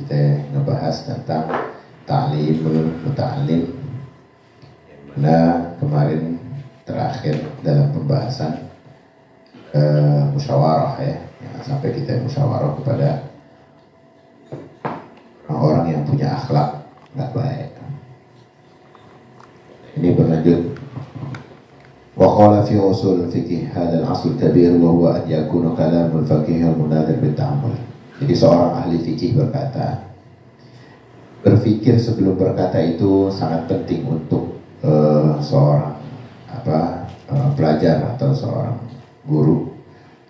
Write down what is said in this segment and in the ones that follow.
kita ngebahas tentang ta'limul muta'allim. Nah, kemarin terakhir dalam pembahasan musyawarah ya, sampai kita musyawarah kepada orang-orang yang punya akhlak nggak baik. Ini berlanjut. Wa qala fi usul fikih hadal asl kabir wa huwa an yakuna kalamul faqih al-munadir bit-ta'ammul. Jadi seorang ahli fikih berkata, berpikir sebelum berkata itu sangat penting untuk seorang pelajar atau seorang guru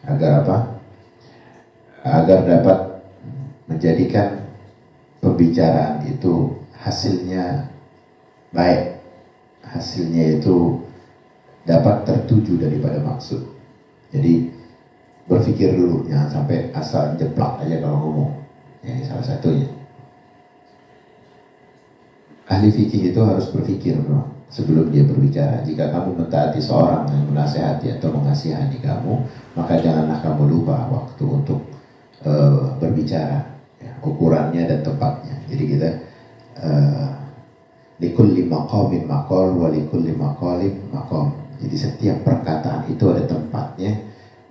agar agar dapat menjadikan pembicaraan itu hasilnya baik, hasilnya itu dapat tertuju daripada maksud. Jadi berpikir dulu, jangan sampai asal jeplak aja kalau ngomong. Ini salah satunya. Ahli fikih itu harus berpikir sebelum dia berbicara. Jika kamu mentaati seorang yang menasihati atau mengasihani kamu, maka janganlah kamu lupa waktu untuk berbicara, ya, ukurannya dan tempatnya. Jadi kita likulli maqamin maqal wa likulli maqalin maqam. Jadi setiap perkataan itu ada tempatnya,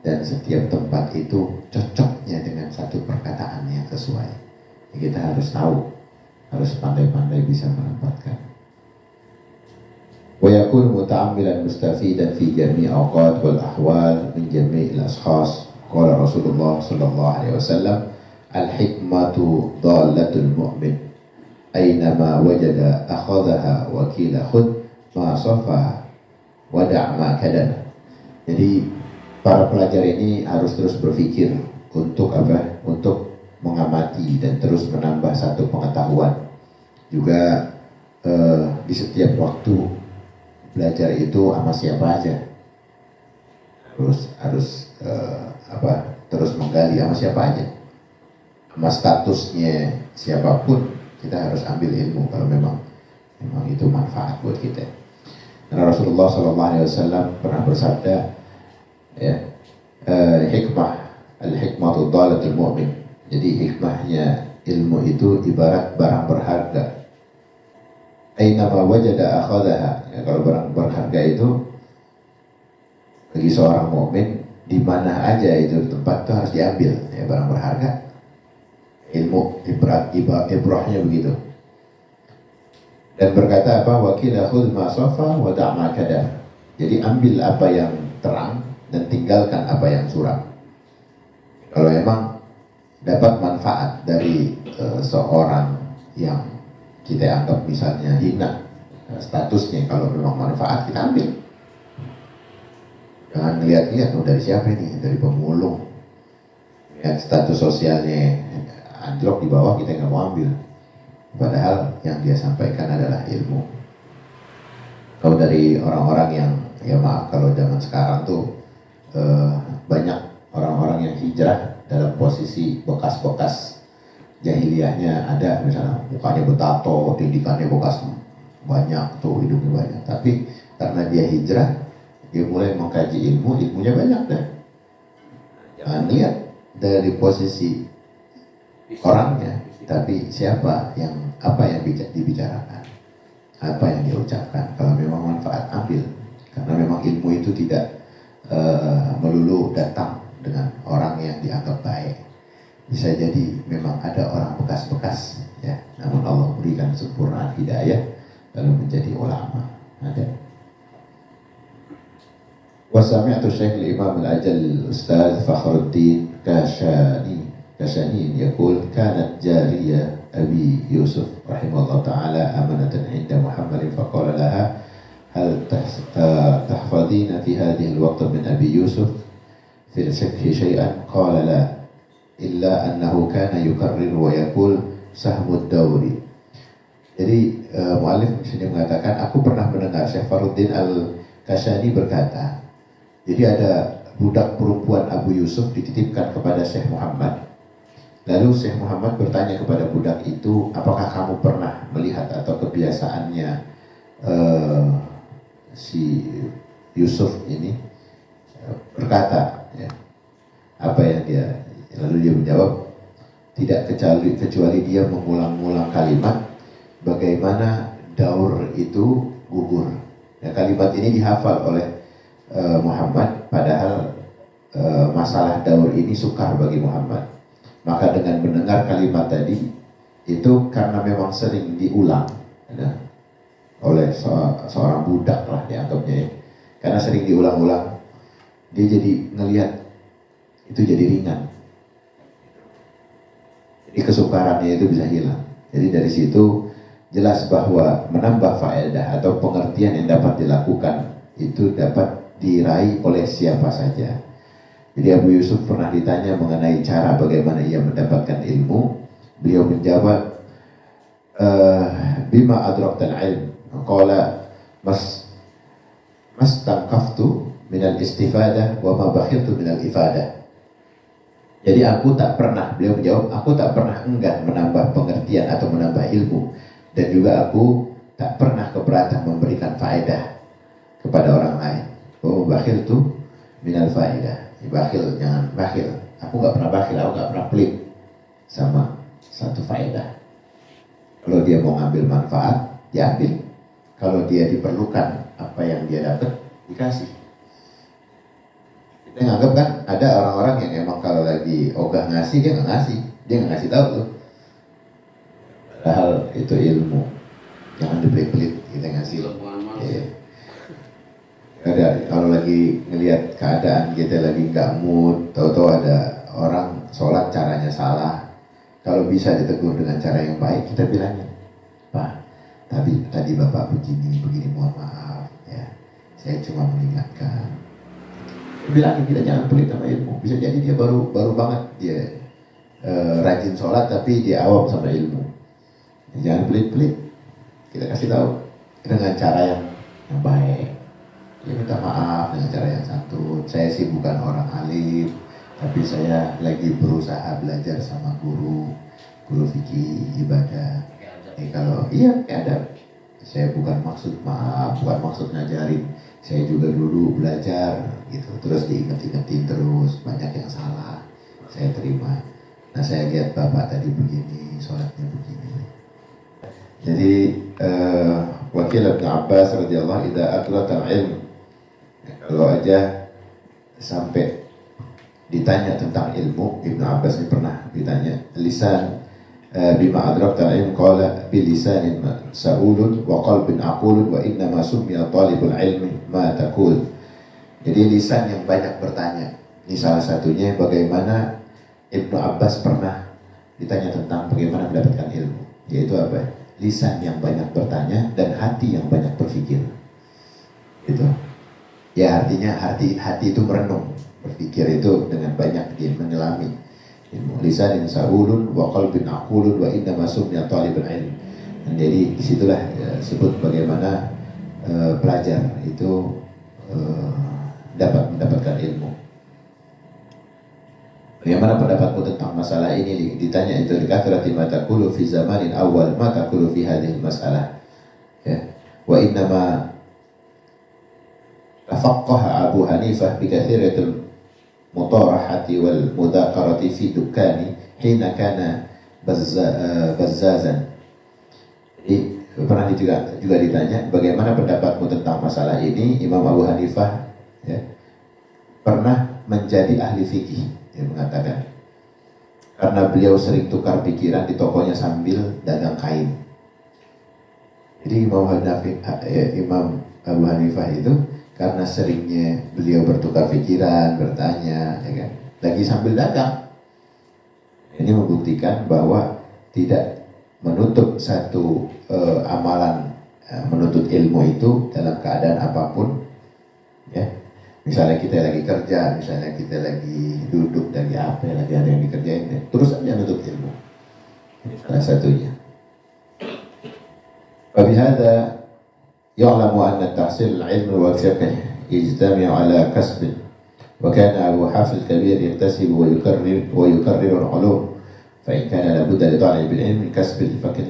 dan setiap tempat itu cocoknya dengan satu perkataan yang sesuai. Jadi kita harus tahu, harus pandai-pandai bisa menempatkan. Wa yakun muta'ammilan mustafidan fi jami' awqat wal ahwal min jami' al-ashkhas. Qala Rasulullah sallallahu alaihi wasallam, al-hikmatu dhallatul mu'min. Aynama wajada akhadhaha wa qila khudh ma safa wada' ma kadana. Jadi para pelajar ini harus terus berpikir untuk Untuk mengamati dan terus menambah satu pengetahuan. Juga di setiap waktu belajar itu sama siapa aja. Terus menggali sama siapa aja. Sama statusnya siapapun, kita harus ambil ilmu kalau memang itu manfaat buat kita. Karena Rasulullah SAW pernah bersabda, ya, al-hikmatu dhalatul mu'min. Jadi hikmahnya ilmu itu ibarat barang berharga. Aynama wajada akhadaha. Ya, kalau barang berharga itu bagi seorang mukmin, di mana aja itu tempat itu harus diambil. Ya, barang berharga. Ilmu ibrahnya begitu. Dan berkata apa? Wa qila khudh ma safa wa da' ma kada. Jadi ambil apa yang terang dan tinggalkan apa yang suram. Kalau memang dapat manfaat dari seorang yang kita anggap misalnya hina statusnya, kalau memang manfaat kita ambil. Jangan lihat-lihat dari siapa ini, dari pemulung. Lihat status sosialnya anjlok di bawah, kita nggak mau ambil. Padahal yang dia sampaikan adalah ilmu. Kalau dari orang-orang yang, ya maaf, kalau zaman sekarang tuh banyak orang-orang yang hijrah dalam posisi bekas-bekas jahiliyahnya ada, misalnya mukanya bertato, didikannya bekas banyak tuh, hidungnya banyak. Tapi karena dia hijrah, dia mulai mengkaji ilmu, ilmunya banyak deh. Jangan lihat dari posisi orangnya, tapi siapa yang, apa yang dibicarakan, apa yang dia ucapkan. Kalau memang manfaat, ambil. Karena memang ilmu itu tidak melulu datang dengan orang yang dianggap baik. Bisa jadi memang ada orang bekas-bekas, ya, namun Allah berikan sempurnaan hidayah lalu menjadi ulama. Ada. Wa sami'tu Syekh al-Imam al-Ajal Ustaz Fakhruddin Kashani yaqul kanat jariyah Abi Yusuf rahimahullah ta'ala amanatan 'inda Muhammadin faqala laha hal tahfadina fi hadhihi al-waqt min Abi Yusuf في الفقه شيئا قال لا إلا أنه كان يكرر ويقول سهم الدور. Jadi mu'alif di sini mengatakan, aku pernah mendengar Syekh Fakhruddin Al-Kashani berkata, jadi ada budak perempuan Abu Yusuf dititipkan kepada Syekh Muhammad. Lalu Syekh Muhammad bertanya kepada budak itu, apakah kamu pernah melihat atau kebiasaannya si Yusuf ini berkata, ya, apa yang dia, lalu dia menjawab, tidak kecuali dia mengulang-ulang kalimat bagaimana daur itu gugur. Ya, kalimat ini dihafal oleh Muhammad, padahal masalah daur ini sukar bagi Muhammad. Maka dengan mendengar kalimat tadi itu karena memang sering diulang ya, oleh seorang budak lah dianggapnya ya. Karena sering diulang-ulang, dia jadi ngelihat itu jadi ringan. Jadi kesukarannya itu bisa hilang. Jadi dari situ jelas bahwa menambah faedah atau pengertian yang dapat dilakukan itu dapat diraih oleh siapa saja. Jadi Abu Yusuf pernah ditanya mengenai cara bagaimana ia mendapatkan ilmu. Beliau menjawab, bima adraktal ilm. Qala mastaqaftu minal istifadah wa ma bakhiltu minal ifadah. Jadi aku tak pernah, beliau menjawab, aku tak pernah enggan menambah pengertian atau menambah ilmu, dan juga aku tak pernah keberatan memberikan faedah kepada orang lain. Wa ma bakhiltu minal faedah. Bakhil, jangan bakhil. Aku nggak pernah bakhil, aku nggak pernah pelit sama satu faedah. Kalau dia mau ngambil manfaat, diambil. Kalau dia diperlukan apa yang dia dapat, dikasih. Kita nganggap kan ada orang-orang yang emang kalau lagi ogah ngasih, dia nggak ngasih tahu tuh. Padahal itu ilmu. Jangan dipelit-pelit kita ngasih. Iya. Ada kalau lagi ngelihat keadaan kita lagi nggak mood, tahu-tahu ada orang sholat caranya salah, kalau bisa ditegur dengan cara yang baik, kita bilangin, Pak, tadi bapak begini, mohon maaf, ya, saya cuma mengingatkan. Bilangin, kita jangan pelit sama ilmu. Bisa jadi dia baru banget dia rajin sholat, tapi dia awam sama ilmu. Jangan pelit-pelit, kita kasih tahu dengan cara yang baik. Ya minta maaf dengan cara yang santun. Saya sih bukan orang alim, tapi saya lagi berusaha belajar sama guru fikih ibadah. Kalau iya ada, saya bukan maksud ngajarin. Saya juga dulu belajar gitu, terus diingetin terus banyak yang salah. Saya terima. Nah saya lihat bapak tadi begini, sholatnya begini. Jadi Wakil Ibn Abbas radhiyallahu idza atlata ilm. Kalau aja sampai ditanya tentang ilmu, Ibnu Abbas ini pernah ditanya, lisan bima adrakta ilm, qala bilisanin sa'ulun wa qalbin aqulun wa inna ma summiya talibul ilmi ma taqul. Jadi lisan yang banyak bertanya. Ini salah satunya bagaimana Ibnu Abbas pernah ditanya tentang bagaimana mendapatkan ilmu. Yaitu apa? Lisan yang banyak bertanya dan hati yang banyak berpikir. Itu. Ya artinya hati itu merenung, berpikir itu dengan banyak dia menyelami. Lisanin sa'ulun wa qalbin aqulun wa inna ma summiya talibul ilm. Dan jadi disitulah sebut bagaimana pelajar itu dapat mendapatkan ilmu. Bagaimana pendapatmu tentang masalah ini? Ditanya itu likathrati ma taqulu fi zamanin awal ma taqulu fi hadhihi masalah. Ya. Wa inna ma tafaqaha Abu Hanifah bi katsiratil mutarahati wal mudaqarati fi dukkani hina kana bazzazan. Jadi pernah juga ditanya bagaimana pendapatmu tentang masalah ini. Imam Abu Hanifah ya, pernah menjadi ahli fikih, dia mengatakan karena beliau sering tukar pikiran di tokonya sambil dagang kain. Jadi Imam Abu Hanifah itu karena seringnya beliau bertukar pikiran, bertanya, ya kan, lagi sambil dagang. Ini membuktikan bahwa tidak menutup satu amalan, menuntut ilmu itu dalam keadaan apapun. Ya, misalnya kita lagi kerja, misalnya kita lagi duduk, lagi apa, lagi ada yang dikerjain, ya, terus aja menuntut ilmu. Ini salah satunya. Wabihada يعلم أن تحصيل العلم والفقه يجتمع على كسب وكان أبو حافظ الكبير يكتسب ويكرر العلوم فإن كان لابد لطالب العلم من كسب الفقه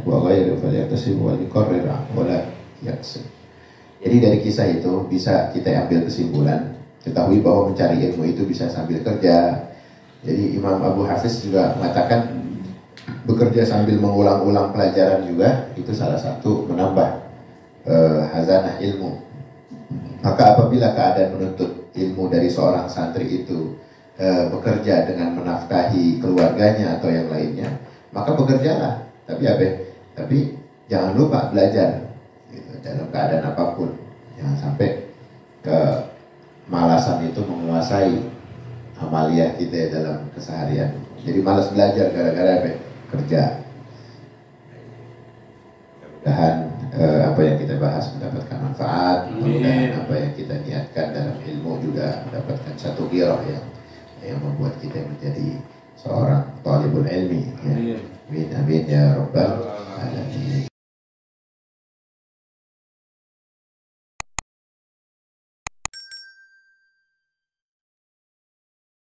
وغيره فليكتسب ويكرر ولا يكسب. Jadi dari kisah itu bisa kita ambil kesimpulan, ketahui bahwa mencari ilmu itu bisa sambil kerja, Jadi Imam Abu Hafiz juga mengatakan bekerja sambil mengulang-ulang pelajaran juga itu salah satu menambah hazanah ilmu. Maka apabila keadaan menuntut ilmu dari seorang santri itu bekerja dengan menafkahi keluarganya atau yang lainnya, maka bekerjalah. Tapi apa? Tapi jangan lupa belajar gitu, dalam keadaan apapun. Jangan sampai kemalasan itu menguasai amaliyah kita dalam keseharian. Jadi malas belajar gara-gara apa? Kerja. Mudah-mudahan apa yang kita bahas mendapatkan manfaat. Mudah-mudahan apa yang kita niatkan dalam ilmu juga mendapatkan satu ghirah yang membuat kita menjadi seorang talibul ilmi. Ya. Amin amin ya rabbal alamin.